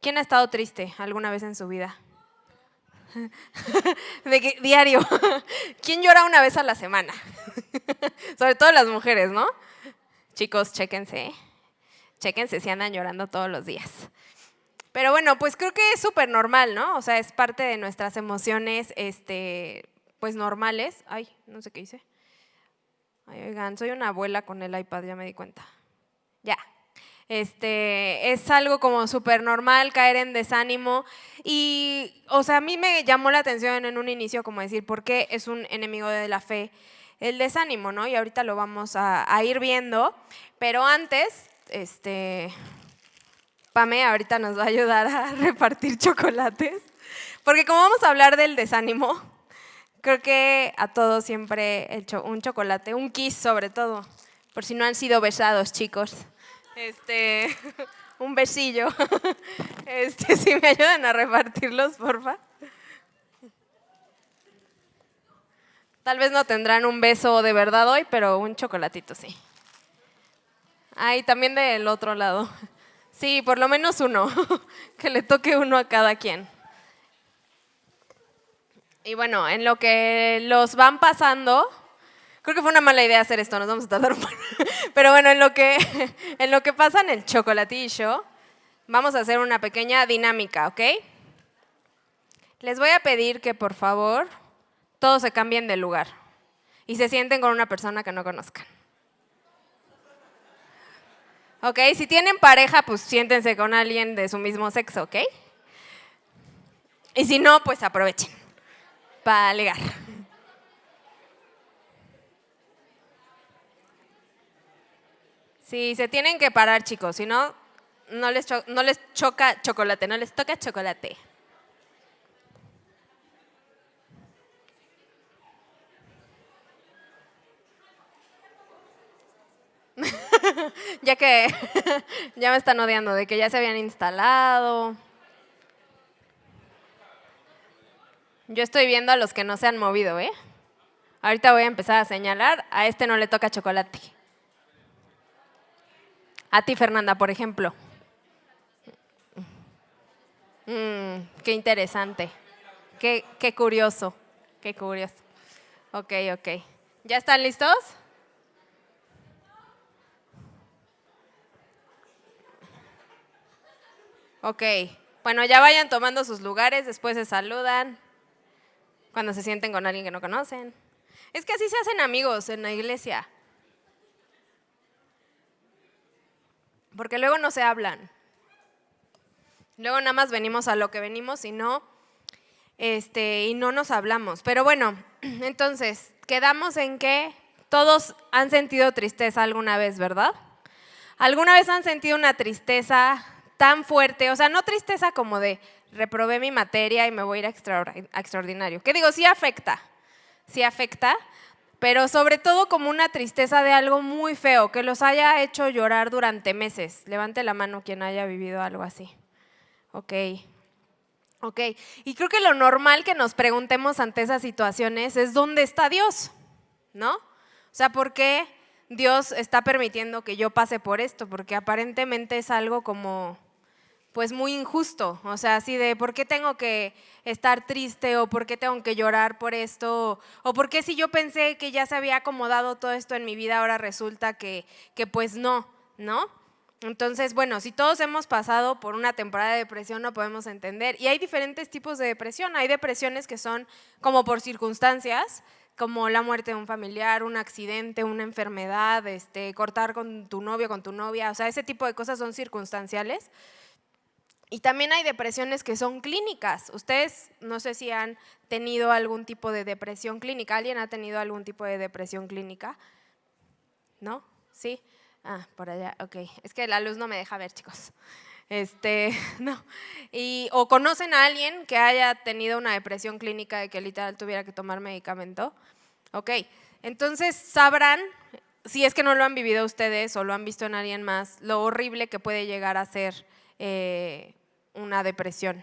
¿Quién ha estado triste alguna vez en su vida? Diario. ¿Quién llora una vez a la semana? Sobre todo las mujeres, ¿no? Chicos, chéquense. Chéquense si andan llorando todos los días. Pero bueno, pues creo que es súper normal, ¿no? O sea, es parte de nuestras emociones, pues normales. Ay, no sé qué hice. Ay, oigan, soy una abuela con el iPad, ya me di cuenta. Ya. Es algo como súper normal caer en desánimo y, o sea, a mí me llamó la atención en un inicio como decir, ¿por qué es un enemigo de la fe el desánimo, no? Y ahorita lo vamos a ir viendo, pero antes, Pame ahorita nos va a ayudar a repartir chocolates, porque como vamos a hablar del desánimo, creo que a todos siempre un chocolate, un kiss sobre todo, por si no han sido besados, chicos. Un besillo. Si me ayudan a repartirlos, porfa. Tal vez no tendrán un beso de verdad hoy, pero un chocolatito sí. Ay, también del otro lado. Sí, por lo menos uno. Que le toque uno a cada quien. Y bueno, en lo que los van pasando, creo que fue una mala idea hacer esto, nos vamos a tardar un poco. Pero bueno, en lo que pasa en el chocolatillo, vamos a hacer una pequeña dinámica, ¿ok? Les voy a pedir que por favor todos se cambien de lugar y se sienten con una persona que no conozcan. ¿Ok? Si tienen pareja, pues siéntense con alguien de su mismo sexo, ¿ok? Y si no, pues aprovechen para ligar. Sí, se tienen que parar, chicos, si no, no les choca chocolate, no les toca chocolate. Ya que ya me están odiando de que ya se habían instalado. Yo estoy viendo a los que no se han movido, ¿eh? Ahorita voy a empezar a señalar, a este no le toca chocolate. A ti, Fernanda, por ejemplo. Qué interesante. Qué curioso. Qué curioso. Ok. ¿Ya están listos? Ok. Bueno, ya vayan tomando sus lugares, después se saludan. Cuando se sienten con alguien que no conocen. Es que así se hacen amigos en la iglesia. Porque luego no se hablan. Luego nada más venimos a lo que venimos y no nos hablamos. Pero bueno, entonces, quedamos en que todos han sentido tristeza alguna vez, ¿verdad? ¿Alguna vez han sentido una tristeza tan fuerte? O sea, no tristeza como de reprobé mi materia y me voy a ir a extraordinario. ¿Qué digo? Sí afecta, pero sobre todo como una tristeza de algo muy feo, que los haya hecho llorar durante meses. Levante la mano quien haya vivido algo así. Ok. Y creo que lo normal que nos preguntemos ante esas situaciones es ¿dónde está Dios? ¿No? O sea, ¿por qué Dios está permitiendo que yo pase por esto? Porque aparentemente es algo como, pues muy injusto. O sea, así de ¿por qué tengo que estar triste? ¿O por qué tengo que llorar por esto? ¿O por qué si yo pensé que ya se había acomodado todo esto en mi vida, ahora resulta que pues no? Entonces, bueno, si todos hemos pasado por una temporada de depresión, lo podemos entender. Y hay diferentes tipos de depresión. Hay depresiones que son como por circunstancias, como la muerte de un familiar, un accidente, una enfermedad, cortar con tu novio, con tu novia. O sea, ese tipo de cosas son circunstanciales. Y también hay depresiones que son clínicas. Ustedes no sé si han tenido algún tipo de depresión clínica. ¿Alguien ha tenido algún tipo de depresión clínica? ¿No? ¿Sí? Por allá, ok. Es que la luz no me deja ver, chicos. No. O conocen a alguien que haya tenido una depresión clínica de que literal tuviera que tomar medicamento. Ok. Entonces sabrán, si es que no lo han vivido ustedes o lo han visto en alguien más, lo horrible que puede llegar a ser una depresión.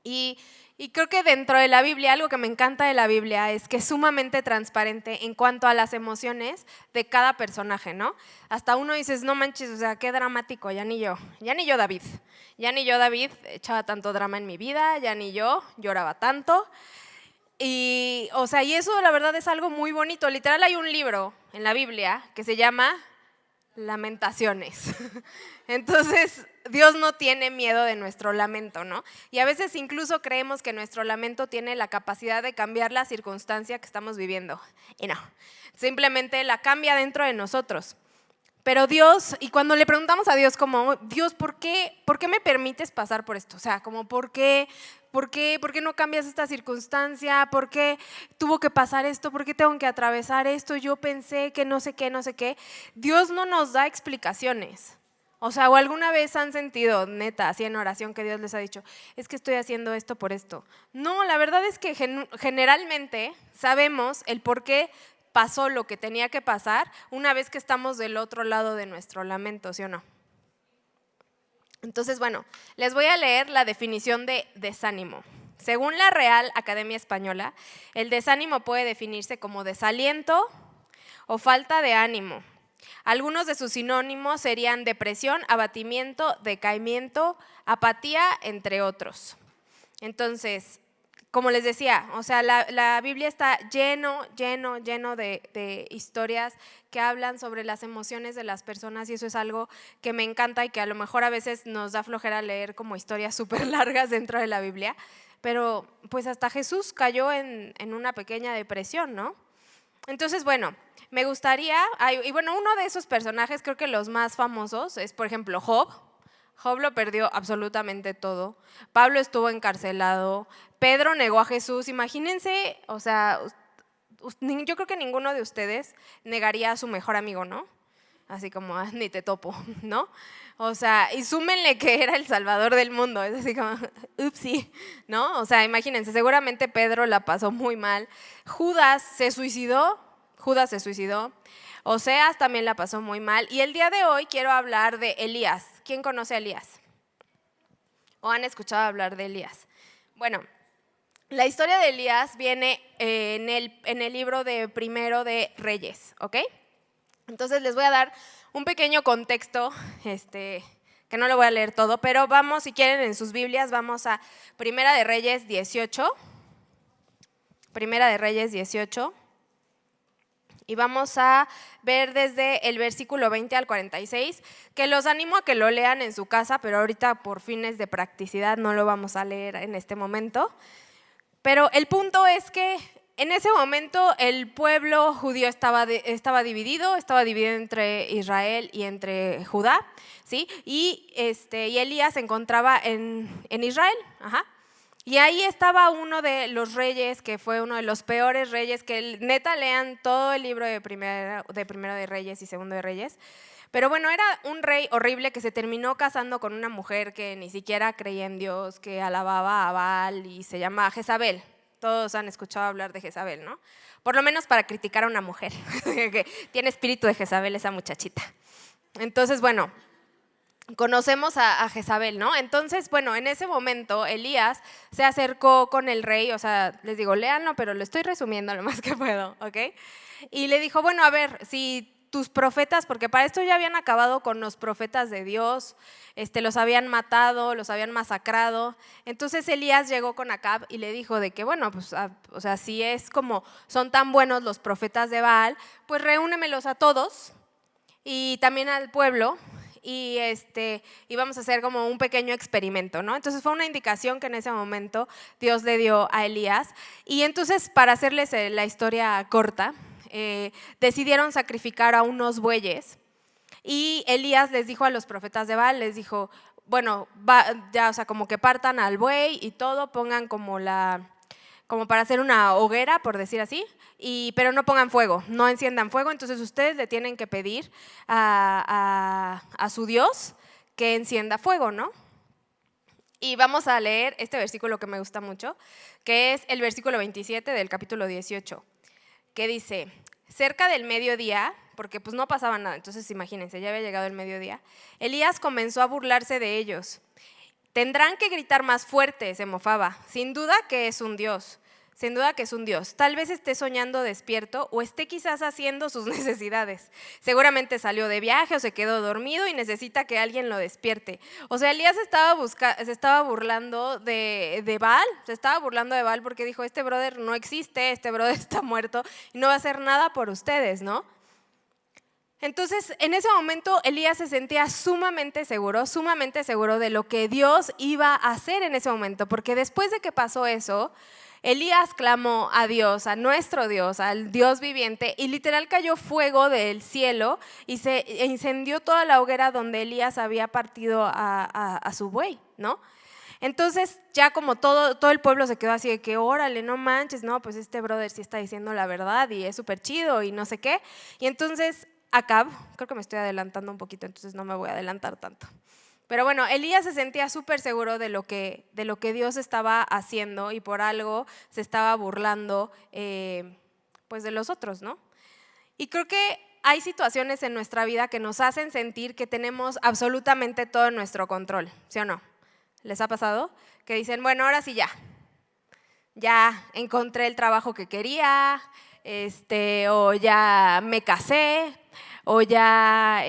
Y, y creo que dentro de la Biblia, algo que me encanta de la Biblia es que es sumamente transparente en cuanto a las emociones de cada personaje, ¿no? Hasta uno dices, no manches, o sea, qué dramático, ya ni yo David, echaba tanto drama en mi vida, ya ni yo lloraba tanto. Y, o sea, y eso la verdad es algo muy bonito. Literal hay un libro en la Biblia que se llama Lamentaciones. Entonces, Dios no tiene miedo de nuestro lamento, ¿no? Y a veces incluso creemos que nuestro lamento tiene la capacidad de cambiar la circunstancia que estamos viviendo. Y no, simplemente la cambia dentro de nosotros. Pero Dios, y cuando le preguntamos a Dios como, Dios, ¿por qué me permites pasar por esto? O sea, como, ¿por qué no cambias esta circunstancia? ¿Por qué tuvo que pasar esto? ¿Por qué tengo que atravesar esto? Yo pensé que no sé qué. Dios no nos da explicaciones. O sea, o alguna vez han sentido, neta, así en oración, que Dios les ha dicho, es que estoy haciendo esto por esto. No, la verdad es que generalmente sabemos el por qué pasó lo que tenía que pasar una vez que estamos del otro lado de nuestro lamento, ¿sí o no? Entonces, bueno, les voy a leer la definición de desánimo. Según la Real Academia Española, el desánimo puede definirse como desaliento o falta de ánimo. Algunos de sus sinónimos serían depresión, abatimiento, decaimiento, apatía, entre otros. Entonces, como les decía, o sea, la Biblia está lleno de historias que hablan sobre las emociones de las personas y eso es algo que me encanta y que a lo mejor a veces nos da flojera leer como historias súper largas dentro de la Biblia, pero pues hasta Jesús cayó en una pequeña depresión, ¿no? Entonces, bueno, me gustaría, y bueno, uno de esos personajes, creo que los más famosos es, por ejemplo, Job. Job lo perdió absolutamente todo. Pablo estuvo encarcelado. Pedro negó a Jesús. Imagínense, o sea, yo creo que ninguno de ustedes negaría a su mejor amigo, ¿no? Así como, ni te topo, ¿no? O sea, y súmenle que era el salvador del mundo. Es así como, upsí, ¿no? O sea, imagínense, seguramente Pedro la pasó muy mal. Judas se suicidó. Oseas también la pasó muy mal. Y el día de hoy quiero hablar de Elías. ¿Quién conoce a Elías? ¿O han escuchado hablar de Elías? Bueno, la historia de Elías viene en el libro de Primero de Reyes, ¿ok? Entonces les voy a dar un pequeño contexto, que no lo voy a leer todo, pero vamos, si quieren en sus Biblias, vamos a Primera de Reyes 18. Primera de Reyes 18. Y vamos a ver desde el versículo 20 al 46, que los animo a que lo lean en su casa, pero ahorita por fines de practicidad no lo vamos a leer en este momento. Pero el punto es que en ese momento el pueblo judío estaba dividido entre Israel y entre Judá, ¿sí? Y Elías se encontraba en Israel, ajá. Y ahí estaba uno de los reyes, que fue uno de los peores reyes, que neta lean todo el libro de Primero de Reyes y Segundo de Reyes. Pero bueno, era un rey horrible que se terminó casando con una mujer que ni siquiera creía en Dios, que alababa a Baal y se llama Jezabel. Todos han escuchado hablar de Jezabel, ¿no? Por lo menos para criticar a una mujer, que tiene espíritu de Jezabel esa muchachita. Entonces, bueno, conocemos a Jezabel, ¿no? Entonces, bueno, en ese momento Elías se acercó con el rey, o sea, les digo, léanlo, pero lo estoy resumiendo lo más que puedo, ¿ok? Y le dijo, bueno, a ver, si tus profetas, porque para esto ya habían acabado con los profetas de Dios, los habían matado, los habían masacrado. Entonces Elías llegó con Acab y le dijo de que, bueno, pues, o sea, si es como son tan buenos los profetas de Baal, pues reúnemelos a todos y también al pueblo y vamos a hacer como un pequeño experimento, ¿no? Entonces fue una indicación que en ese momento Dios le dio a Elías y entonces para hacerles la historia corta, decidieron sacrificar a unos bueyes y Elías les dijo a los profetas de Baal, les dijo, bueno, ya, o sea, como que partan al buey y todo, pongan como para hacer una hoguera, por decir así, pero no pongan fuego, no enciendan fuego, entonces ustedes le tienen que pedir a su Dios que encienda fuego, ¿no? Y vamos a leer este versículo que me gusta mucho, que es el versículo 27 del capítulo 18, que dice, cerca del mediodía, porque pues no pasaba nada, entonces imagínense, ya había llegado el mediodía, Elías comenzó a burlarse de ellos. Tendrán que gritar más fuerte, se mofaba. Sin duda que es un dios. Sin duda que es un dios. Tal vez esté soñando despierto o esté quizás haciendo sus necesidades. Seguramente salió de viaje o se quedó dormido y necesita que alguien lo despierte. O sea, Elías se estaba burlando de Baal. Se estaba burlando de Baal porque dijo, este brother no existe, este brother está muerto y no va a hacer nada por ustedes, ¿no? Entonces, en ese momento, Elías se sentía sumamente seguro de lo que Dios iba a hacer en ese momento, porque después de que pasó eso, Elías clamó a Dios, a nuestro Dios, al Dios viviente, y literal cayó fuego del cielo y se incendió toda la hoguera donde Elías había partido a su buey, ¿no? Entonces ya como todo el pueblo se quedó así de que órale, no manches, no, pues este brother sí está diciendo la verdad y es súper chido y no sé qué. Y entonces Acab, creo que me estoy adelantando un poquito, entonces no me voy a adelantar tanto. Pero bueno, Elías se sentía súper seguro de lo que Dios estaba haciendo y por algo se estaba burlando pues de los otros, ¿no? Y creo que hay situaciones en nuestra vida que nos hacen sentir que tenemos absolutamente todo en nuestro control, ¿sí o no? ¿Les ha pasado? Que dicen, bueno, ahora sí ya encontré el trabajo que quería, o ya me casé, o ya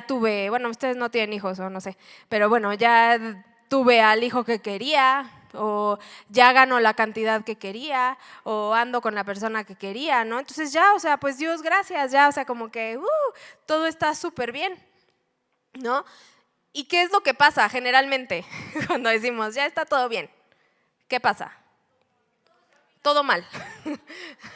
tuve, bueno, ustedes no tienen hijos o no sé, pero bueno, ya tuve al hijo que quería, o ya gano la cantidad que quería, o ando con la persona que quería, ¿no? Entonces ya, o sea, pues Dios, gracias, ya, o sea, como que todo está súper bien, ¿no? ¿Y qué es lo que pasa generalmente cuando decimos, ya está todo bien? ¿Qué pasa? Todo mal.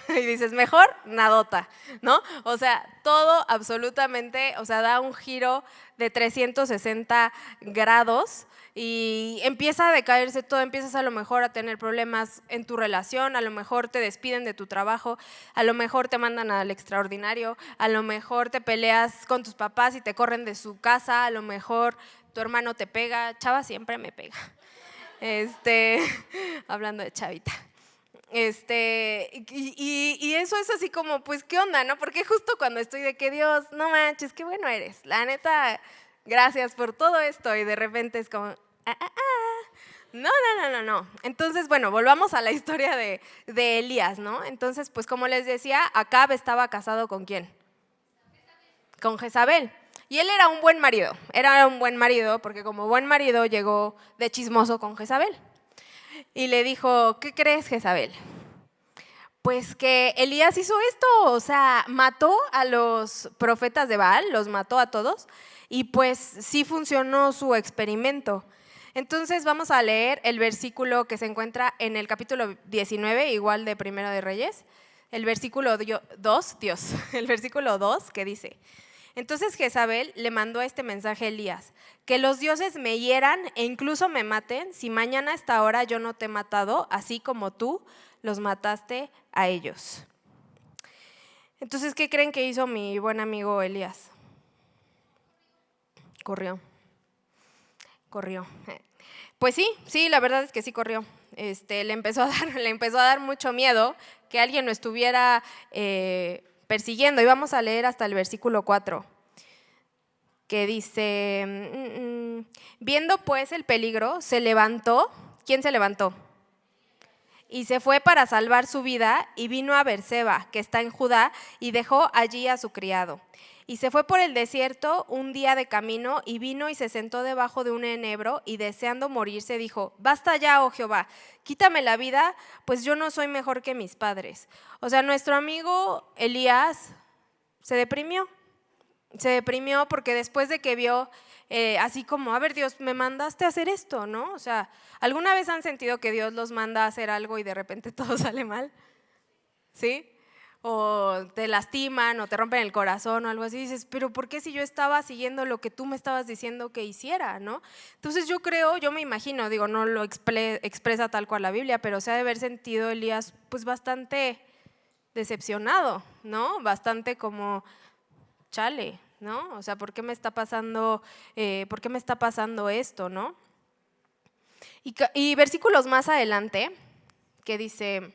Y dices, mejor nadota, ¿no? O sea, todo absolutamente, o sea, da un giro de 360 grados y empieza a decaerse todo, empiezas a lo mejor a tener problemas en tu relación, a lo mejor te despiden de tu trabajo, a lo mejor te mandan al extraordinario, a lo mejor te peleas con tus papás y te corren de su casa, a lo mejor tu hermano te pega, Chava siempre me pega, hablando de Chavita. Y eso es así como, pues, ¿qué onda, no? Porque justo cuando estoy de que Dios, no manches, qué bueno eres, la neta, gracias por todo esto, y de repente es como, no. Entonces, bueno, volvamos a la historia de Elías, ¿no? Entonces, pues, como les decía, Acab estaba casado ¿con quién? Con Jezabel. Y él era un buen marido porque como buen marido llegó de chismoso con Jezabel. Y le dijo, ¿qué crees, Jezabel? Pues que Elías hizo esto, o sea, mató a los profetas de Baal, los mató a todos, y pues sí funcionó su experimento. Entonces vamos a leer el versículo que se encuentra en el capítulo 19, igual de Primero de Reyes, el versículo 2, el versículo 2 que dice, entonces Jezabel le mandó este mensaje a Elías, que los dioses me hieran e incluso me maten si mañana a esta hora yo no te he matado, así como tú los mataste a ellos. Entonces, ¿qué creen que hizo mi buen amigo Elías? Corrió. Pues sí, la verdad es que sí corrió. Le empezó a dar mucho miedo que alguien lo estuviera persiguiendo. Y vamos a leer hasta el versículo 4, que dice, viendo pues el peligro, se levantó. ¿Quién se levantó? Y se fue para salvar su vida y vino a Berseba, que está en Judá, y dejó allí a su criado. Y se fue por el desierto un día de camino y vino y se sentó debajo de un enebro y deseando morirse dijo, basta ya, oh Jehová, quítame la vida, pues yo no soy mejor que mis padres. O sea, nuestro amigo Elías se deprimió porque después de que vio así como, a ver Dios, me mandaste a hacer esto, ¿no? O sea, ¿alguna vez han sentido que Dios los manda a hacer algo y de repente todo sale mal? ¿Sí? O te lastiman o te rompen el corazón o algo así, y dices, pero ¿por qué si yo estaba siguiendo lo que tú me estabas diciendo que hiciera, ¿no? Entonces yo me imagino, digo, no lo expresa tal cual la Biblia, pero se ha de haber sentido Elías pues bastante decepcionado, ¿no? Bastante como, chale, ¿no? O sea, ¿por qué me está pasando esto, no? Y versículos más adelante, que dice,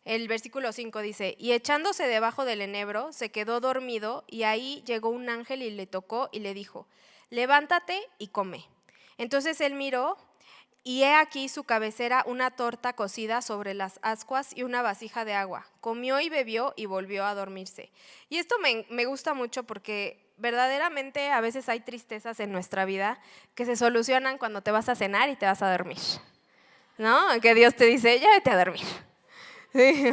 el versículo 5 dice, y echándose debajo del enebro, se quedó dormido, y ahí llegó un ángel y le tocó y le dijo, levántate y come. Entonces él miró y he aquí su cabecera una torta cocida sobre las ascuas y una vasija de agua. Comió y bebió y volvió a dormirse. Y esto me gusta mucho porque verdaderamente a veces hay tristezas en nuestra vida que se solucionan cuando te vas a cenar y te vas a dormir, ¿no? Que Dios te dice, ya vete a dormir. Sí.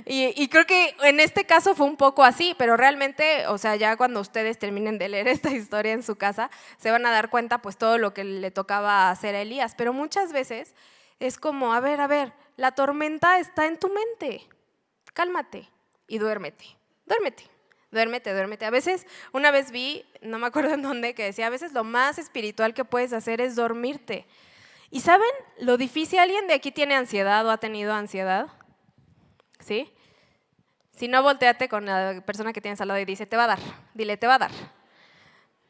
Y creo que en este caso fue un poco así, pero realmente, o sea, ya cuando ustedes terminen de leer esta historia en su casa, se van a dar cuenta pues todo lo que le tocaba hacer a Elías. Pero muchas veces es como, a ver, la tormenta está en tu mente, cálmate y duérmete. A veces, una vez vi, no me acuerdo en dónde, que decía, a veces lo más espiritual que puedes hacer es dormirte. ¿Y saben lo difícil? ¿Alguien de aquí tiene ansiedad o ha tenido ansiedad? ¿Sí? Si no, volteate con la persona que tienes al lado y dice, te va a dar, dile, te va a dar.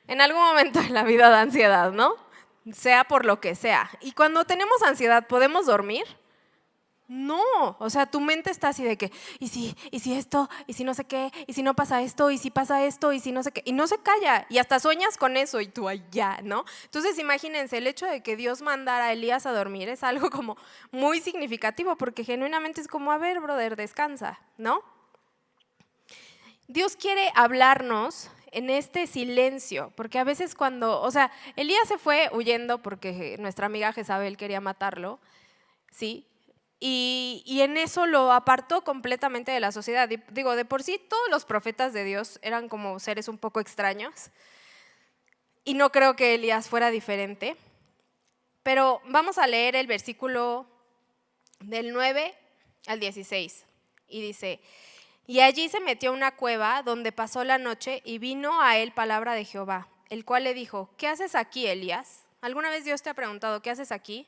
En algún momento en la vida da ansiedad, ¿no? Sea por lo que sea. Y cuando tenemos ansiedad, ¿podemos dormir? No, o sea, tu mente está así de que, ¿y si esto? ¿Y si no sé qué? ¿Y si no pasa esto? ¿Y si pasa esto? ¿Y si no sé qué? Y no se calla, y hasta sueñas con eso, y tú allá, ¿no? Entonces imagínense, el hecho de que Dios mandara a Elías a dormir es algo como muy significativo, porque genuinamente es como, a ver, brother, descansa, ¿no? Dios quiere hablarnos en este silencio, porque a veces cuando, o sea, Elías se fue huyendo porque nuestra amiga Jezabel quería matarlo, ¿sí? Y en eso lo apartó completamente de la sociedad. Digo, de por sí todos los profetas de Dios eran como seres un poco extraños, y no creo que Elías fuera diferente, pero vamos a leer el versículo del 9 al 16, y dice, y allí se metió a una cueva donde pasó la noche y vino a él palabra de Jehová, el cual le dijo, ¿qué haces aquí, Elías? ¿Alguna vez Dios te ha preguntado, ¿qué haces aquí?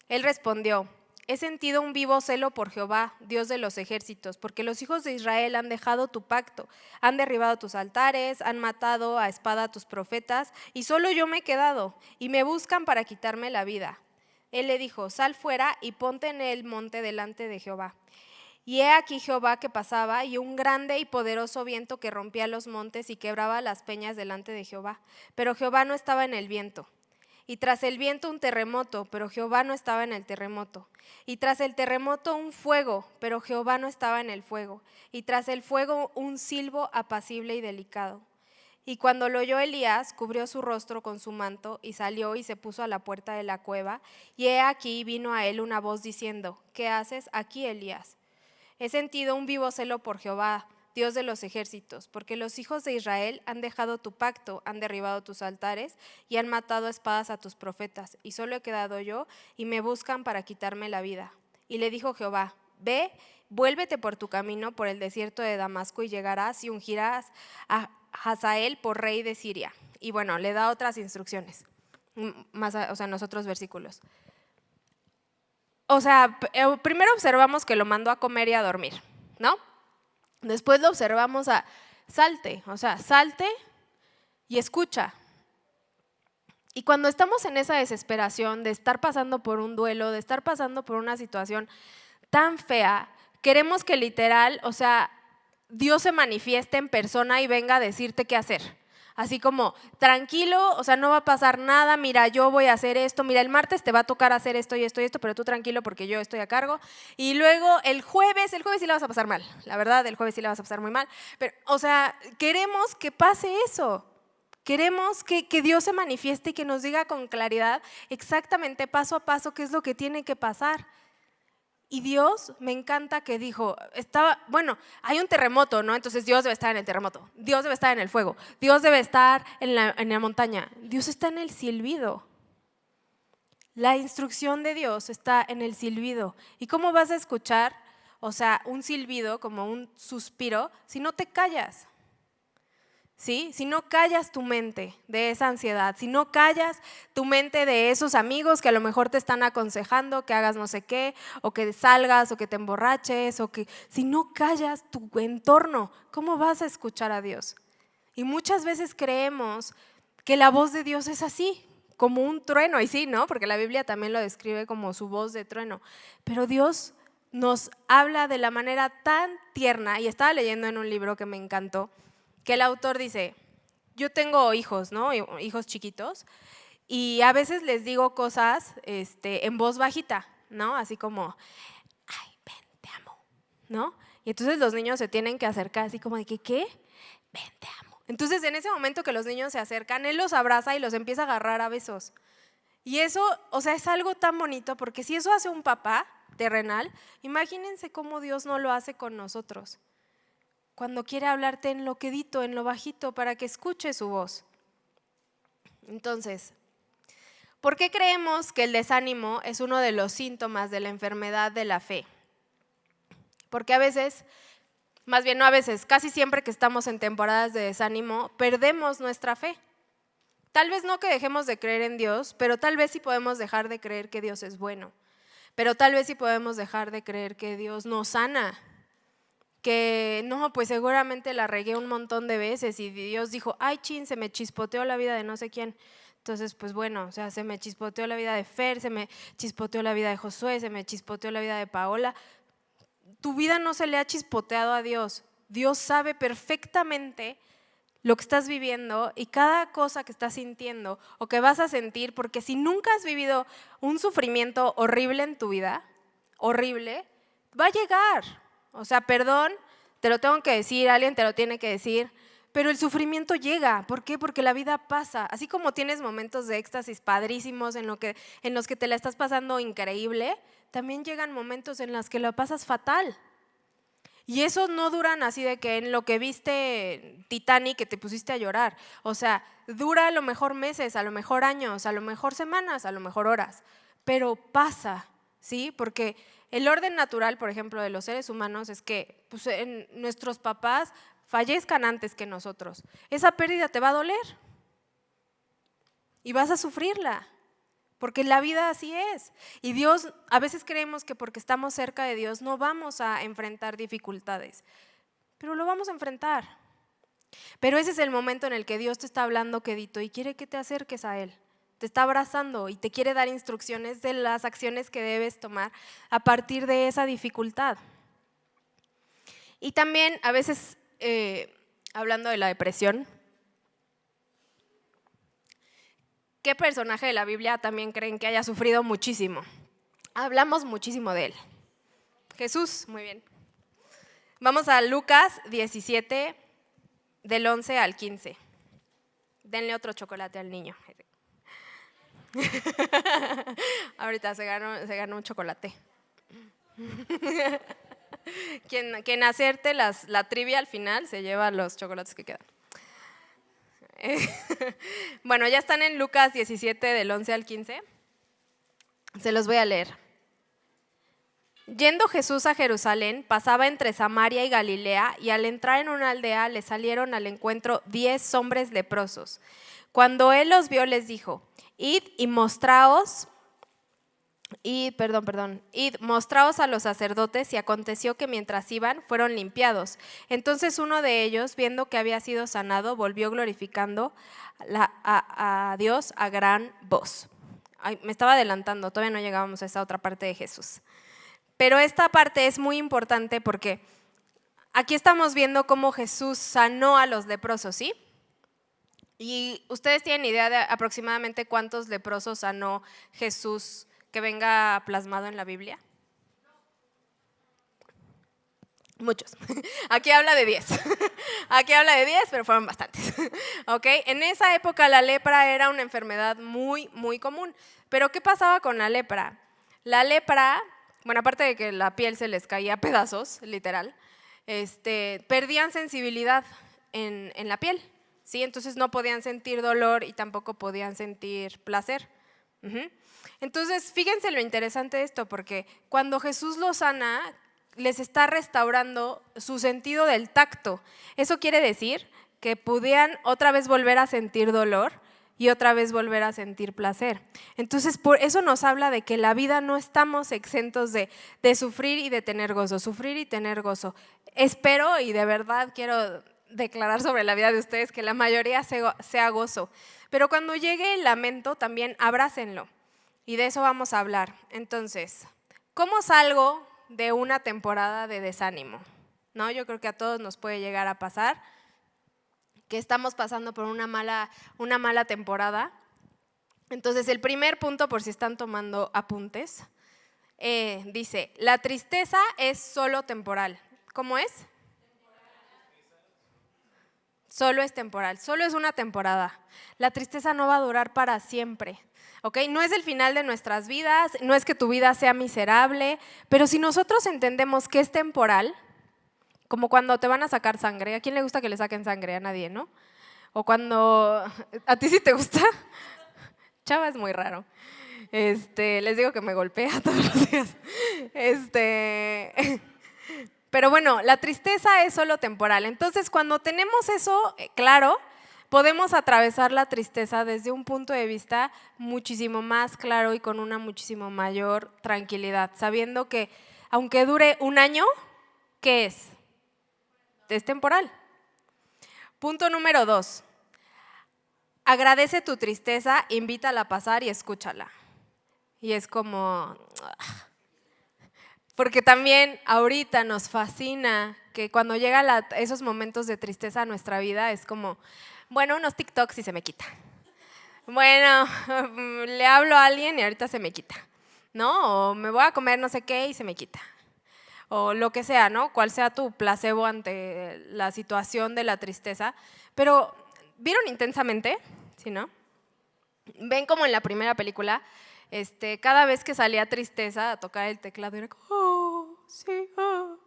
Él respondió, he sentido un vivo celo por Jehová, Dios de los ejércitos, porque los hijos de Israel han dejado tu pacto, han derribado tus altares, han matado a espada a tus profetas, y solo yo me he quedado, y me buscan para quitarme la vida. Él le dijo, sal fuera y ponte en el monte delante de Jehová. Y he aquí Jehová que pasaba, y un grande y poderoso viento que rompía los montes y quebraba las peñas delante de Jehová. Pero Jehová no estaba en el viento. Y tras el viento un terremoto, pero Jehová no estaba en el terremoto. Y tras el terremoto un fuego, pero Jehová no estaba en el fuego. Y tras el fuego un silbo apacible y delicado. Y cuando lo oyó Elías, cubrió su rostro con su manto y salió y se puso a la puerta de la cueva. Y he aquí vino a él una voz diciendo, ¿qué haces aquí, Elías? He sentido un vivo celo por Jehová, Dios de los ejércitos, porque los hijos de Israel han dejado tu pacto, han derribado tus altares y han matado a espadas a tus profetas, y solo he quedado yo, y me buscan para quitarme la vida. Y le dijo Jehová, ve, vuélvete por tu camino por el desierto de Damasco y llegarás y ungirás a Hazael por rey de Siria. Y bueno, le da otras instrucciones, más, o sea, en los otros versículos. O sea, primero observamos que lo mandó a comer y a dormir, ¿no? Después lo observamos a salte, o sea, salte y escucha. Y cuando estamos en esa desesperación de estar pasando por un duelo, de estar pasando por una situación tan fea, queremos que literal, o sea, Dios se manifieste en persona y venga a decirte qué hacer. Así como, tranquilo, o sea, no va a pasar nada, mira, yo voy a hacer esto, mira, el martes te va a tocar hacer esto y esto y esto, pero tú tranquilo porque yo estoy a cargo. Y luego el jueves sí la vas a pasar mal, la verdad, el jueves sí la vas a pasar muy mal. Pero, o sea, queremos que pase eso. Queremos que Dios se manifieste y que nos diga con claridad exactamente paso a paso qué es lo que tiene que pasar. Y Dios, me encanta que dijo, bueno, hay un terremoto, ¿no? Entonces Dios debe estar en el terremoto, Dios debe estar en el fuego, Dios debe estar en la montaña, Dios está en el silbido. La instrucción de Dios está en el silbido. ¿Y cómo vas a escuchar, o sea, un silbido como un suspiro si no te callas? ¿Sí? Si no callas tu mente de esa ansiedad, si no callas tu mente de esos amigos que a lo mejor te están aconsejando que hagas no sé qué, o que salgas, o que te emborraches, o que si no callas tu entorno, ¿cómo vas a escuchar a Dios? Y muchas veces creemos que la voz de Dios es así, como un trueno, y sí, ¿no? Porque la Biblia también lo describe como su voz de trueno, pero Dios nos habla de la manera tan tierna, y estaba leyendo en un libro que me encantó, que el autor dice, yo tengo hijos, ¿no? Hijos chiquitos, y a veces les digo cosas en voz bajita, ¿no? Así como, ay, ven, te amo, ¿no? Y entonces los niños se tienen que acercar así como de que, ¿qué? Ven, te amo. Entonces en ese momento que los niños se acercan, él los abraza y los empieza a agarrar a besos. Y eso, o sea, es algo tan bonito, porque si eso hace un papá terrenal, imagínense cómo Dios no lo hace con nosotros. Cuando quiere hablarte en lo quedito, en lo bajito, para que escuche su voz. Entonces, ¿por qué creemos que el desánimo es uno de los síntomas de la enfermedad de la fe? Porque a veces, más bien no a veces, casi siempre que estamos en temporadas de desánimo, perdemos nuestra fe. Tal vez no que dejemos de creer en Dios, pero tal vez sí podemos dejar de creer que Dios es bueno. Pero tal vez sí podemos dejar de creer que Dios nos sana. Que no, pues seguramente la regué un montón de veces y Dios dijo, ay chin, se me chispoteó la vida de no sé quién. Entonces, pues bueno, o sea, se me chispoteó la vida de Fer, se me chispoteó la vida de Josué, se me chispoteó la vida de Paola. Tu vida no se le ha chispoteado a Dios. Dios sabe perfectamente lo que estás viviendo y cada cosa que estás sintiendo o que vas a sentir, porque si nunca has vivido un sufrimiento horrible en tu vida, horrible, va a llegar. O sea, perdón, te lo tengo que decir, alguien te lo tiene que decir, pero el sufrimiento llega. ¿Por qué? Porque la vida pasa. Así como tienes momentos de éxtasis padrísimos en los que te la estás pasando increíble, también llegan momentos en los que la pasas fatal. Y esos no duran así de que en lo que viste Titanic que te pusiste a llorar. O sea, dura a lo mejor meses, a lo mejor años, a lo mejor semanas, a lo mejor horas. Pero pasa, ¿sí? Porque el orden natural, por ejemplo, de los seres humanos es que pues, nuestros papás fallezcan antes que nosotros. Esa pérdida te va a doler y vas a sufrirla. Porque la vida así es. Y Dios, a veces creemos que porque estamos cerca de Dios no vamos a enfrentar dificultades, pero lo vamos a enfrentar. Pero ese es el momento en el que Dios te está hablando quedito y quiere que te acerques a Él. Te está abrazando y te quiere dar instrucciones de las acciones que debes tomar a partir de esa dificultad. Y también a veces, hablando de la depresión, ¿qué personaje de la Biblia también creen que haya sufrido muchísimo? Hablamos muchísimo de él. Jesús, muy bien. Vamos a Lucas 17, del 11 al 15. Denle otro chocolate al niño. Ahorita se ganó un chocolate. Quien acerte la trivia al final se lleva los chocolates que quedan. Bueno, ya están en Lucas 17 del 11 al 15. Se los voy a leer. Yendo Jesús a Jerusalén, pasaba entre Samaria y Galilea, y al entrar en una aldea le salieron al encuentro 10 hombres leprosos. Cuando él los vio, les dijo: Id, mostraos a los sacerdotes. Y aconteció que mientras iban, fueron limpiados. Entonces uno de ellos, viendo que había sido sanado, volvió glorificando a Dios a gran voz. Ay, me estaba adelantando, todavía no llegábamos a esa otra parte de Jesús. Pero esta parte es muy importante porque aquí estamos viendo cómo Jesús sanó a los leprosos, ¿sí? ¿Y ustedes tienen idea de aproximadamente cuántos leprosos sanó Jesús que venga plasmado en la Biblia? Muchos. Aquí habla de 10. Aquí habla de 10, pero fueron bastantes. ¿Okay? En esa época la lepra era una enfermedad muy, muy común. Pero ¿qué pasaba con la lepra? La lepra, bueno, aparte de que la piel se les caía a pedazos, literal, perdían sensibilidad en la piel, ¿sí? Entonces no podían sentir dolor y tampoco podían sentir placer. Entonces, fíjense lo interesante de esto, porque cuando Jesús los sana, les está restaurando su sentido del tacto. Eso quiere decir que podían otra vez volver a sentir dolor y otra vez volver a sentir placer. Entonces, por eso nos habla de que la vida no estamos exentos de sufrir y de tener gozo, sufrir y tener gozo. Espero y de verdad quiero declarar sobre la vida de ustedes que la mayoría sea gozo. Pero cuando llegue el lamento, también abrácenlo. Y de eso vamos a hablar. Entonces, ¿cómo salgo de una temporada de desánimo? ¿No? Yo creo que a todos nos puede llegar a pasar que estamos pasando por una mala temporada. Entonces, el primer punto, por si están tomando apuntes, dice, la tristeza es solo temporal. ¿Cómo es? Solo es temporal, solo es una temporada. La tristeza no va a durar para siempre, ¿ok? No es el final de nuestras vidas, no es que tu vida sea miserable, pero si nosotros entendemos que es temporal, como cuando te van a sacar sangre, ¿a quién le gusta que le saquen sangre? A nadie, ¿no? O cuando, ¿a ti sí te gusta? Chava es muy raro. Les digo que me golpea todos los días. Pero bueno, la tristeza es solo temporal. Entonces, cuando tenemos eso claro, podemos atravesar la tristeza desde un punto de vista muchísimo más claro y con una muchísimo mayor tranquilidad, sabiendo que aunque dure un año, ¿qué es? Es temporal. Punto número 2. Agradece tu tristeza, invítala a pasar y escúchala. Y es como, porque también ahorita nos fascina que cuando llega esos momentos de tristeza a nuestra vida es como, bueno, unos TikToks y se me quita. Bueno, le hablo a alguien y ahorita se me quita, ¿no? O me voy a comer no sé qué y se me quita. O lo que sea, ¿no? Cuál sea tu placebo ante la situación de la tristeza. Pero, ¿vieron Intensamente? ¿Sí, no? Ven como en la primera película, cada vez que salía Tristeza a tocar el teclado era como, oh, sí, oh.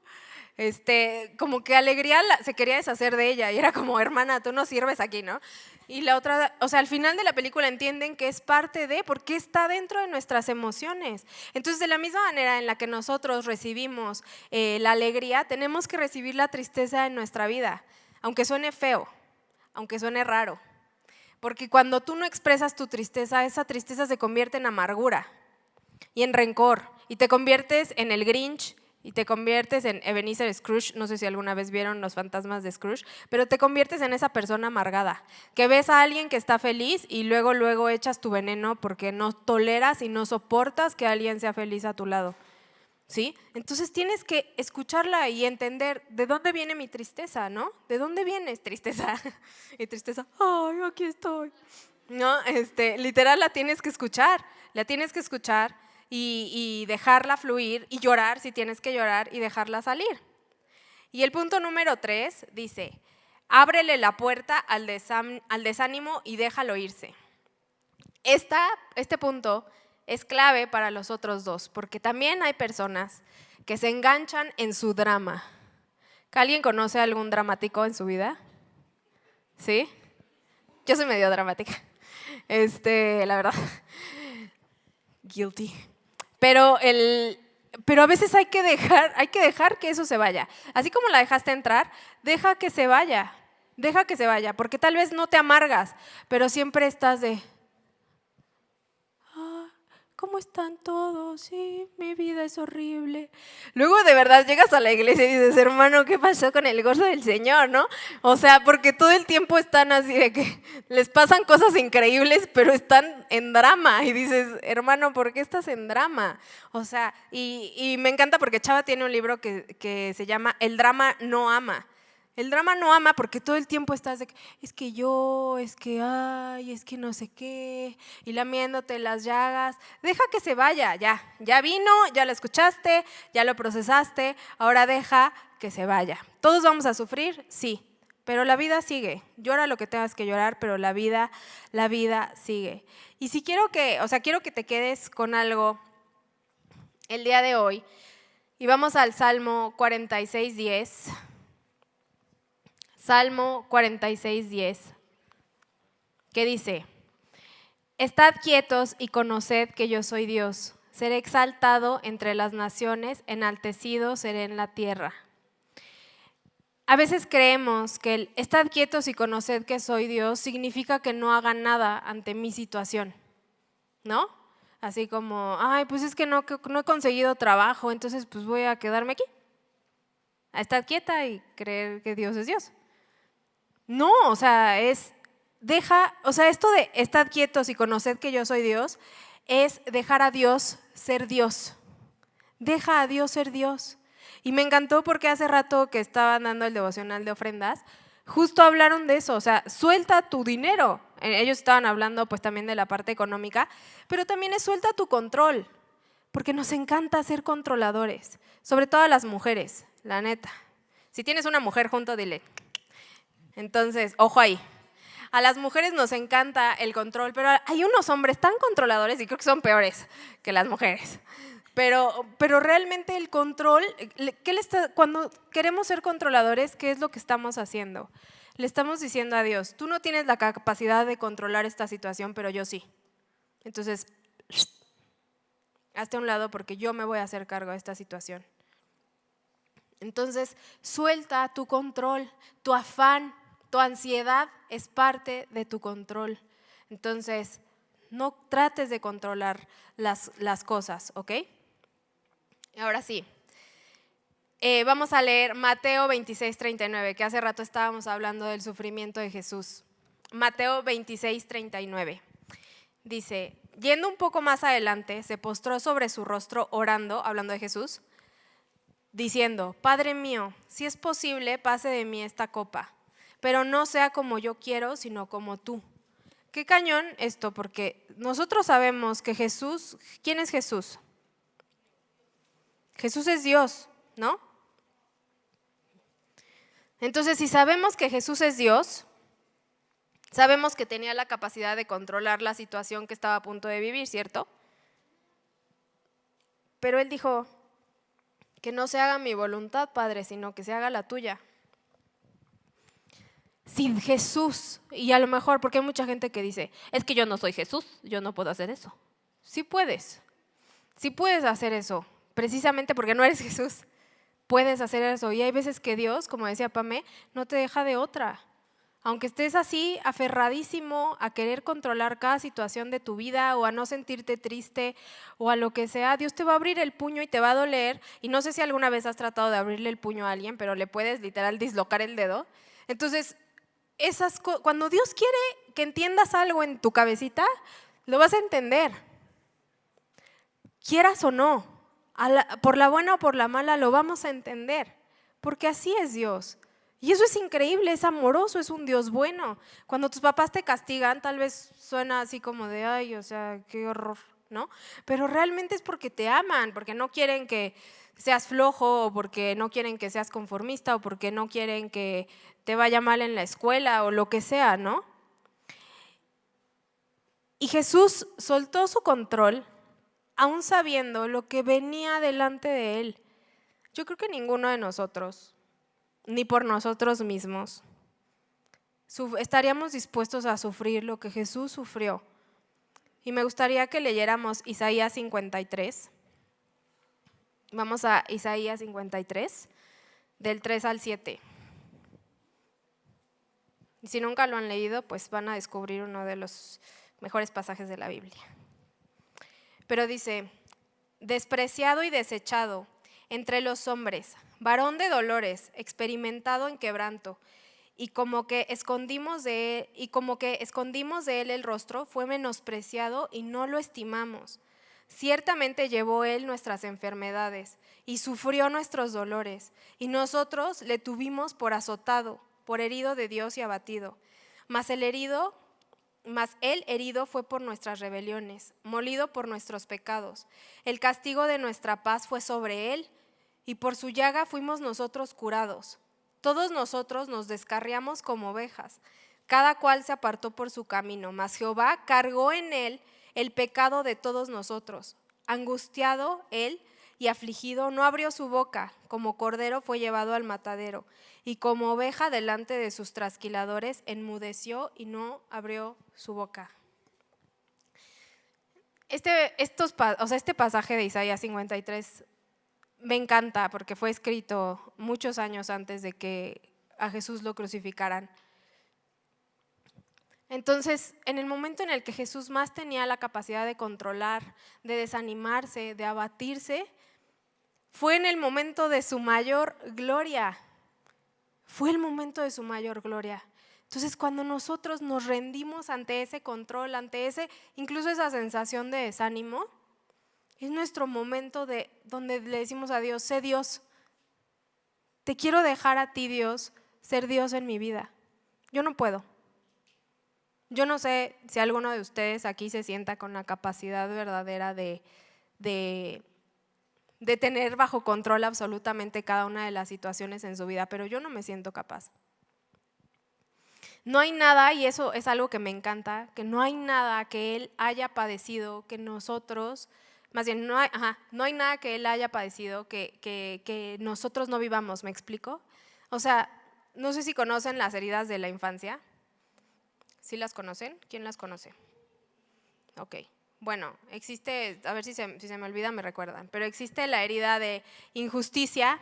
Como que Alegría se quería deshacer de ella y era como, hermana, tú no sirves aquí, ¿no? Y la otra, o sea, al final de la película entienden que es parte de, porque está dentro de nuestras emociones. Entonces, de la misma manera en la que nosotros recibimos la alegría, tenemos que recibir la tristeza en nuestra vida, aunque suene feo, aunque suene raro. Porque cuando tú no expresas tu tristeza, esa tristeza se convierte en amargura y en rencor. Y te conviertes en el Grinch y te conviertes en Ebenezer Scrooge. No sé si alguna vez vieron Los fantasmas de Scrooge, pero te conviertes en esa persona amargada. Que ves a alguien que está feliz y luego echas tu veneno porque no toleras y no soportas que alguien sea feliz a tu lado. ¿Sí? Entonces tienes que escucharla y entender de dónde viene mi tristeza, ¿no? ¿De dónde viene tristeza? Y tristeza, ay, aquí estoy. No, literal la tienes que escuchar y dejarla fluir y llorar si tienes que llorar y dejarla salir. Y el punto número 3 dice, ábrele la puerta al desánimo y déjalo irse. Este punto es clave para los otros dos, porque también hay personas que se enganchan en su drama. ¿Alguien conoce algún dramático en su vida? ¿Sí? Yo soy medio dramática, la verdad. Guilty. Pero a veces hay que dejar que eso se vaya. Así como la dejaste entrar, deja que se vaya, porque tal vez no te amargas, pero siempre estás de, ¿cómo están todos? Sí, mi vida es horrible. Luego de verdad llegas a la iglesia y dices, hermano, ¿qué pasó con el gozo del Señor, no? O sea, porque todo el tiempo están así de que les pasan cosas increíbles, pero están en drama. Y dices, hermano, ¿por qué estás en drama? O sea, y me encanta porque Chava tiene un libro que se llama El drama no ama. El drama no ama porque todo el tiempo estás de es que no sé qué, y lamiéndote las llagas. Deja que se vaya, ya vino, ya lo escuchaste, ya lo procesaste, ahora deja que se vaya. ¿Todos vamos a sufrir? Sí, pero la vida sigue. Llora lo que tengas que llorar, pero la vida sigue. Y si quiero que te quedes con algo el día de hoy, y vamos al Salmo 46:10. Salmo 46:10, que dice, estad quietos y conoced que yo soy Dios, seré exaltado entre las naciones, enaltecido seré en la tierra. A veces creemos que el estad quietos y conoced que soy Dios significa que no hagan nada ante mi situación, ¿no? Así como, ay, pues es que no he conseguido trabajo, entonces pues voy a quedarme aquí, a estar quieta y creer que Dios es Dios. No, o sea, esto de estad quietos y conoced que yo soy Dios, es dejar a Dios ser Dios. Deja a Dios ser Dios. Y me encantó porque hace rato que estaban dando el devocional de ofrendas, justo hablaron de eso, o sea, suelta tu dinero. Ellos estaban hablando pues también de la parte económica, pero también es suelta tu control, porque nos encanta ser controladores, sobre todo a las mujeres, la neta. Si tienes una mujer junto, dile. Entonces, ojo ahí. A las mujeres nos encanta el control, pero hay unos hombres tan controladores y creo que son peores que las mujeres. Pero realmente el control, cuando queremos ser controladores, ¿qué es lo que estamos haciendo? Le estamos diciendo a Dios, tú no tienes la capacidad de controlar esta situación, pero yo sí. Entonces, hazte a un lado porque yo me voy a hacer cargo de esta situación. Entonces, suelta tu control, tu afán, tu ansiedad es parte de tu control. Entonces, no trates de controlar las cosas, ¿ok? Ahora sí, vamos a leer Mateo 26:39, que hace rato estábamos hablando del sufrimiento de Jesús. Mateo 26:39. Dice, yendo un poco más adelante, se postró sobre su rostro orando, hablando de Jesús, diciendo, Padre mío, si es posible, pase de mí esta copa, pero no sea como yo quiero, sino como tú. Qué cañón esto, porque nosotros sabemos que Jesús, ¿quién es Jesús? Jesús es Dios, ¿no? Entonces, si sabemos que Jesús es Dios, sabemos que tenía la capacidad de controlar la situación que estaba a punto de vivir, ¿cierto? Pero Él dijo, que no se haga mi voluntad, Padre, sino que se haga la tuya. Si Jesús, y a lo mejor, porque hay mucha gente que dice, es que yo no soy Jesús, yo no puedo hacer eso. Sí puedes hacer eso, precisamente porque no eres Jesús, puedes hacer eso. Y hay veces que Dios, como decía Pamé, no te deja de otra. Aunque estés así aferradísimo a querer controlar cada situación de tu vida o a no sentirte triste o a lo que sea, Dios te va a abrir el puño y te va a doler. Y no sé si alguna vez has tratado de abrirle el puño a alguien, pero le puedes literal dislocar el dedo. Entonces, cuando Dios quiere que entiendas algo en tu cabecita, lo vas a entender. Quieras o no, por la buena o por la mala, lo vamos a entender, porque así es Dios. Y eso es increíble, es amoroso, es un Dios bueno. Cuando tus papás te castigan, tal vez suena así como de, ay, o sea, qué horror, ¿no? Pero realmente es porque te aman, porque no quieren que seas flojo, o porque no quieren que seas conformista, o porque no quieren que te vaya mal en la escuela, o lo que sea, ¿no? Y Jesús soltó su control, aún sabiendo lo que venía delante de él. Yo creo que ninguno de nosotros, ni por nosotros mismos, estaríamos dispuestos a sufrir lo que Jesús sufrió. Y me gustaría que leyéramos Isaías 53. Vamos a Isaías 53, del 3 al 7. Y si nunca lo han leído, pues van a descubrir uno de los mejores pasajes de la Biblia. Pero dice, despreciado y desechado entre los hombres, varón de dolores, experimentado en quebranto, y como que escondimos de él el rostro, fue menospreciado y no lo estimamos. Ciertamente llevó él nuestras enfermedades y sufrió nuestros dolores, y nosotros le tuvimos por azotado, por herido de Dios y abatido. Mas él herido fue por nuestras rebeliones, molido por nuestros pecados. El castigo de nuestra paz fue sobre él, y por su llaga fuimos nosotros curados. Todos nosotros nos descarriamos como ovejas, cada cual se apartó por su camino, mas Jehová cargó en él el pecado de todos nosotros. Angustiado él y afligido, no abrió su boca, como cordero fue llevado al matadero, y como oveja delante de sus trasquiladores, enmudeció y no abrió su boca. Este pasaje de Isaías 53 me encanta porque fue escrito muchos años antes de que a Jesús lo crucificaran. Entonces, en el momento en el que Jesús más tenía la capacidad de controlar, de desanimarse, de abatirse, fue en el momento de su mayor gloria. Fue el momento de su mayor gloria. Entonces, cuando nosotros nos rendimos ante ese control, incluso esa sensación de desánimo, es nuestro momento donde le decimos a Dios, sé Dios, te quiero dejar a ti, Dios, ser Dios en mi vida. Yo no puedo. Yo no sé si alguno de ustedes aquí se sienta con la capacidad verdadera de tener bajo control absolutamente cada una de las situaciones en su vida, pero yo no me siento capaz. No hay nada, y eso es algo que me encanta, que no hay nada que Él haya padecido, que nosotros, más bien, no hay nada que Él haya padecido que nosotros no vivamos, ¿me explico? O sea, no sé si conocen las heridas de la infancia. ¿Sí las conocen? ¿Quién las conoce? Ok. Bueno, existe, a ver si se me olvida, me recuerdan, pero existe la herida de injusticia,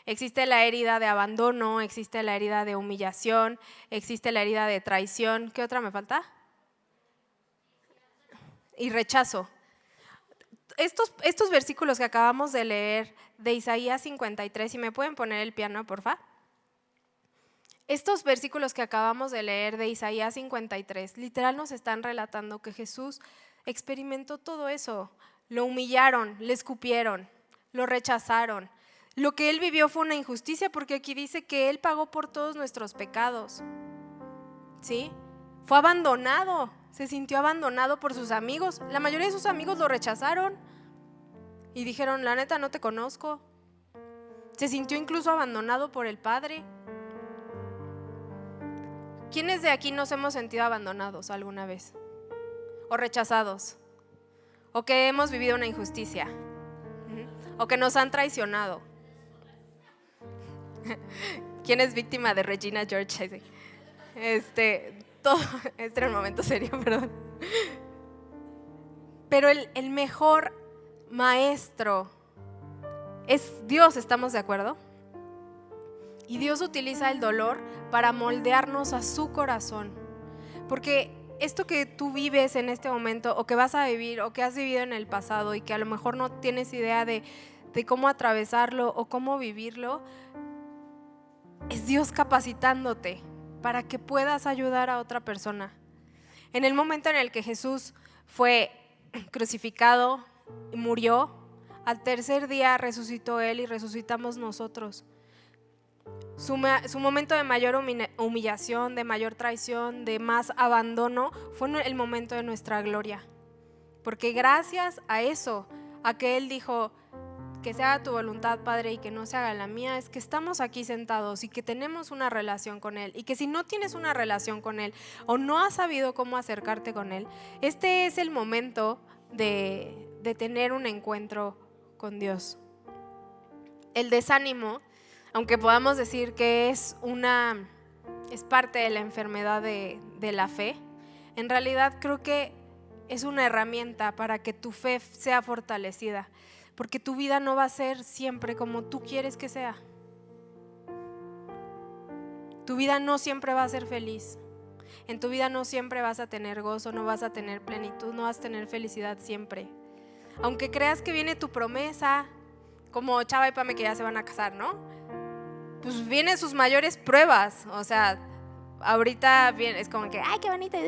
existe la herida de abandono, existe la herida de humillación, existe la herida de traición. ¿Qué otra me falta? Y rechazo. Estos versículos que acabamos de leer de Isaías 53, si me pueden poner el piano, porfa. Estos versículos que acabamos de leer de Isaías 53, literal nos están relatando que Jesús experimentó todo eso. Lo humillaron, le escupieron, lo rechazaron. Lo que Él vivió fue una injusticia, porque aquí dice que Él pagó por todos nuestros pecados. ¿Sí? Fue abandonado, se sintió abandonado por sus amigos. La mayoría de sus amigos lo rechazaron y dijeron, la neta, no te conozco. Se sintió incluso abandonado por el Padre. ¿Quiénes de aquí nos hemos sentido abandonados alguna vez? ¿O rechazados? ¿O que hemos vivido una injusticia? ¿O que nos han traicionado? ¿Quién es víctima de Regina George? Todo, este era un momento serio, perdón. Pero el mejor maestro es Dios, ¿estamos de acuerdo? Y Dios utiliza el dolor para moldearnos a su corazón. Porque esto que tú vives en este momento, o que vas a vivir, o que has vivido en el pasado y que a lo mejor no tienes idea de cómo atravesarlo o cómo vivirlo, es Dios capacitándote para que puedas ayudar a otra persona. En el momento en el que Jesús fue crucificado y murió, al tercer día resucitó Él y resucitamos nosotros. Su momento de mayor humillación, de mayor traición, de más abandono, fue el momento de nuestra gloria. Porque gracias a eso, a que Él dijo, que se haga tu voluntad, Padre, y que no se haga la mía, es que estamos aquí sentados y que tenemos una relación con Él. Y que si no tienes una relación con Él o no has sabido cómo acercarte con Él, este es el momento de tener un encuentro con Dios. El desánimo, aunque podamos decir que es parte de la enfermedad de la fe, en realidad creo que es una herramienta para que tu fe sea fortalecida, porque tu vida no va a ser siempre como tú quieres que sea. Tu vida no siempre va a ser feliz. En tu vida no siempre vas a tener gozo, no vas a tener plenitud, no vas a tener felicidad siempre. Aunque creas que viene tu promesa, como Chava y Pame que ya se van a casar, ¿no? Pues vienen sus mayores pruebas, o sea, ahorita es como que, ay, qué bonita,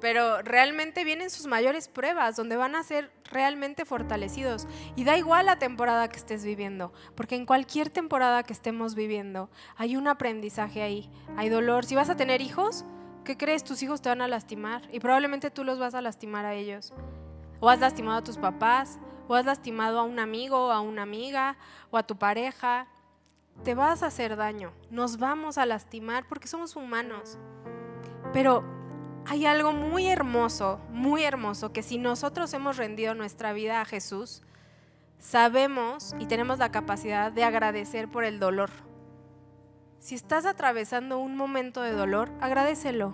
pero realmente vienen sus mayores pruebas donde van a ser realmente fortalecidos. Y da igual la temporada que estés viviendo, porque en cualquier temporada que estemos viviendo hay un aprendizaje ahí, hay dolor. Si vas a tener hijos, ¿qué crees? Tus hijos te van a lastimar y probablemente tú los vas a lastimar a ellos. O has lastimado a tus papás, o has lastimado a un amigo, a una amiga, o a tu pareja. Te vas a hacer daño, nos vamos a lastimar porque somos humanos. Pero hay algo muy hermoso, que si nosotros hemos rendido nuestra vida a Jesús, sabemos y tenemos la capacidad de agradecer por el dolor. Si estás atravesando un momento de dolor, agradécelo,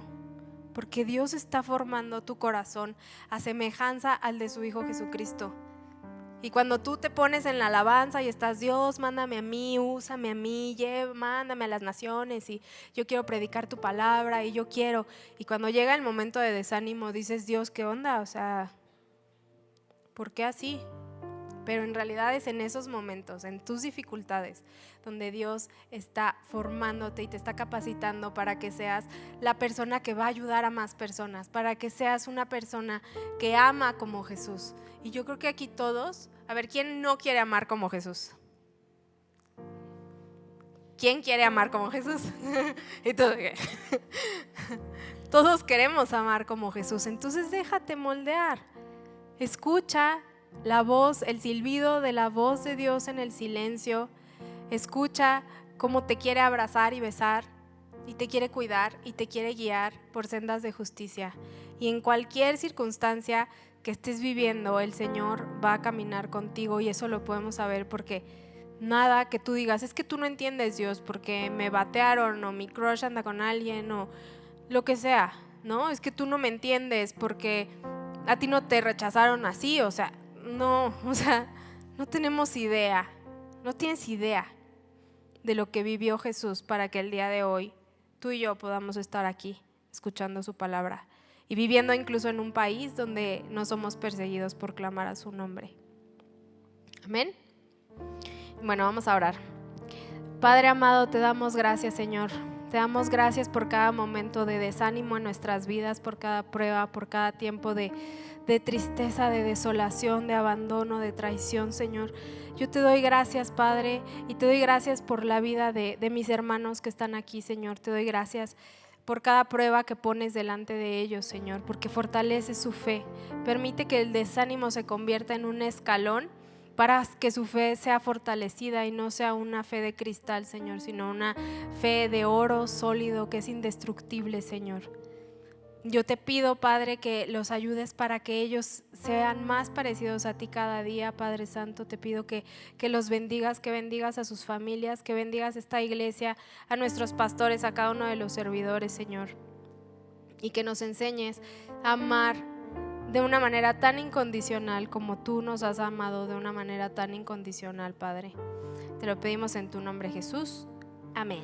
porque Dios está formando tu corazón a semejanza al de su Hijo Jesucristo. Y cuando tú te pones en la alabanza y estás, Dios, mándame a mí, úsame a mí, mándame a las naciones y yo quiero predicar tu palabra y yo quiero. Y cuando llega el momento de desánimo dices, Dios, ¿qué onda? O sea, ¿por qué así? Pero en realidad es en esos momentos, en tus dificultades, donde Dios está formándote y te está capacitando para que seas la persona que va a ayudar a más personas, para que seas una persona que ama como Jesús. Y yo creo que aquí todos, a ver, ¿quién no quiere amar como Jesús? ¿quién quiere amar como Jesús? Y tú, todos queremos amar como Jesús. Entonces déjate moldear. Escucha la voz, el silbido de la voz de Dios en el silencio. Escucha cómo te quiere abrazar y besar, y te quiere cuidar y te quiere guiar por sendas de justicia. Y en cualquier circunstancia que estés viviendo, el Señor va a caminar contigo, y eso lo podemos saber porque nada que tú digas, es que tú no entiendes, Dios, porque me batearon o mi crush anda con alguien o lo que sea, ¿no? Es que tú no me entiendes porque a ti no te rechazaron así, o sea, no tenemos idea, no tienes idea de lo que vivió Jesús para que el día de hoy tú y yo podamos estar aquí escuchando su palabra y viviendo incluso en un país donde no somos perseguidos por clamar a su nombre. Amén. Bueno, vamos a orar. Padre amado, te damos gracias, Señor. Te damos gracias por cada momento de desánimo en nuestras vidas, por cada prueba, por cada tiempo de tristeza, de desolación, de abandono, de traición, Señor. Yo te doy gracias, Padre, y te doy gracias por la vida de mis hermanos que están aquí, Señor. Te doy gracias por cada prueba que pones delante de ellos, Señor, porque fortalece su fe. Permite que el desánimo se convierta en un escalón para que su fe sea fortalecida y no sea una fe de cristal, Señor, sino una fe de oro sólido que es indestructible, Señor. Yo te pido, Padre, que los ayudes para que ellos sean más parecidos a ti cada día, Padre Santo. Te pido que los bendigas, que bendigas a sus familias, que bendigas esta iglesia, a nuestros pastores, a cada uno de los servidores, Señor. Y que nos enseñes a amar de una manera tan incondicional como tú nos has amado de una manera tan incondicional, Padre. Te lo pedimos en tu nombre, Jesús. Amén.